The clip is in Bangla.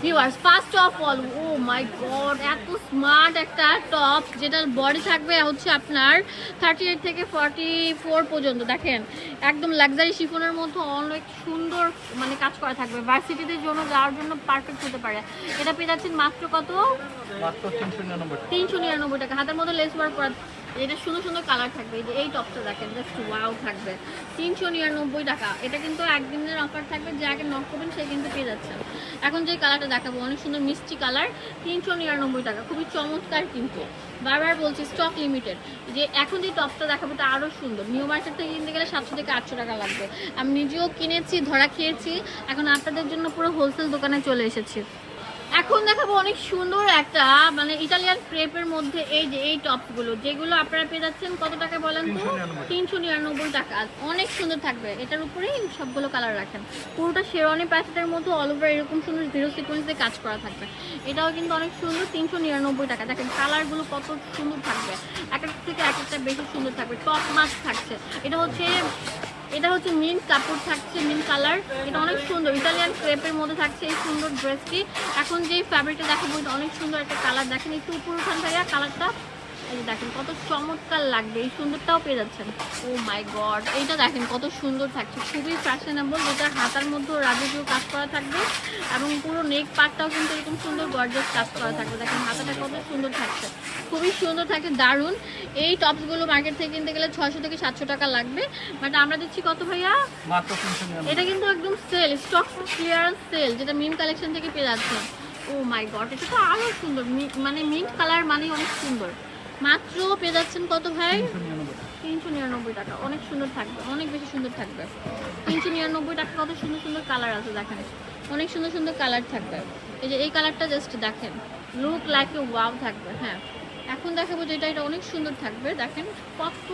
Viewers first of all, oh my god, এত স্মার্ট একটা টপ যেটার বডি থাকবে হচ্ছে আপনার 38 থেকে 44 পর্যন্ত। দেখেন একদম লাক্সারি শিফনের মধ্যে অনেক সুন্দর মানে কাজ করা থাকবে, ভার্সিটিদের জন্য যাওয়ার জন্য পারফেক্ট হতে পারে। এটা পেয়ে যাচ্ছেন মাত্র কত? মাত্র 399 টাকা। হাতের মধ্যে লেস ওয়ার্ক করা, এটা সুন্দর সুন্দর কালার থাকবে। এই যে এই টপটা দেখেন, জাস্ট ওয়াও থাকবে 399 টাকা। এটা কিন্তু একদিনের অফার থাকবে, যে আগে নক করবেন সে কিন্তু পেয়ে যাচ্ছেন। এখন যে কালারটা দেখাবো অনেক সুন্দর মিষ্টি কালার, 399 টাকা, খুবই চমৎকার। কিন্তু বারবার বলছি স্টক লিমিটেড। যে এখন যে টপটা দেখাবো এটা আরও সুন্দর, নিউ মার্কেট থেকে কিনতে গেলে 700 থেকে 800 টাকা লাগবে। আমি নিজেও কিনেছি, ধরা খেয়েছি, এখন আপনাদের জন্য পুরো হোলসেল দোকানে চলে এসেছি। এখন দেখাবো অনেক সুন্দর একটা মানে ইটালিয়ান ক্রেপের মধ্যে এই যে এই টপগুলো, যেগুলো আপনারা পেয়ে যাচ্ছেন কত টাকা বলেন তো? 399 টাকা। অনেক সুন্দর থাকবে, এটার উপরেই সবগুলো কালার রাখেন। পুরোটা শেরওয়ানি প্যাকেটের মতো অল ওভার এরকম সুন্দর জিরো সিকোয়েন্স দিয়ে কাজ করা থাকবে। এটাও কিন্তু অনেক সুন্দর, 399 টাকা। দেখেন কালারগুলো কত সুন্দর থাকবে, এক এক থেকে এক একটা বেশি সুন্দর থাকবে। টপ মাছ থাকছে, এটা হচ্ছে মিন্ট কাপড় থাকছে, মিন্ট কালার। এটা অনেক সুন্দর ইটালিয়ান ক্রেপের মধ্যে থাকছে এই সুন্দর ড্রেসটি। এখন যেই ফ্যাব্রিকটা দেখাবো এটা অনেক সুন্দর একটা কালার। দেখেন একটু উপর উঠান ভাইয়া কালারটা, এই যে দেখেন কত চমৎকার লাগবে। এই সুন্দরটাও পেয়ে যাচ্ছেন। ও মাই গড, এইটা দেখেন কত সুন্দর থাকছে, খুবই ফ্যাশনেবল। যেটা হাতার মধ্যে রাজকীয় কাজ করা থাকবে এবং পুরো নেক পার্টটাও কিন্তু এরকম সুন্দর গর্জিয়াস কাজ করা থাকবে। দেখেন হাতাটা কত সুন্দর থাকছে, খুবই সুন্দর থাকে, দারুণ। এই টপসগুলো মার্কেট থেকে কিনতে গেলে 600 থেকে 700 টাকা লাগবে, বাট আমরা দিচ্ছি কত ভাইয়া? মাত্র 399। এটা কিন্তু একদম সেল, স্টক ক্লিয়ারেন্স সেল, যেটা মিন কালেকশন থেকে পেয়ে যাচ্ছেন। ও মাই গড, এটা তো আরও সুন্দর, মানে মিন্ট কালার মানে অনেক সুন্দর। মাত্র পেয়ে যাচ্ছেন কত ভাই? 399 টাকা। অনেক সুন্দর থাকবে, অনেক বেশি সুন্দর থাকবে। 399 টাকা। কত সুন্দর সুন্দর কালার আছে দেখেন, অনেক সুন্দর সুন্দর কালার থাকবে। এই যে এই কালারটা জাস্ট দেখেন, লুক লাইক এ ওয়াও থাকবে। হ্যাঁ এখন দেখাবো যেটা, এটা অনেক সুন্দর থাকবে। দেখেন কত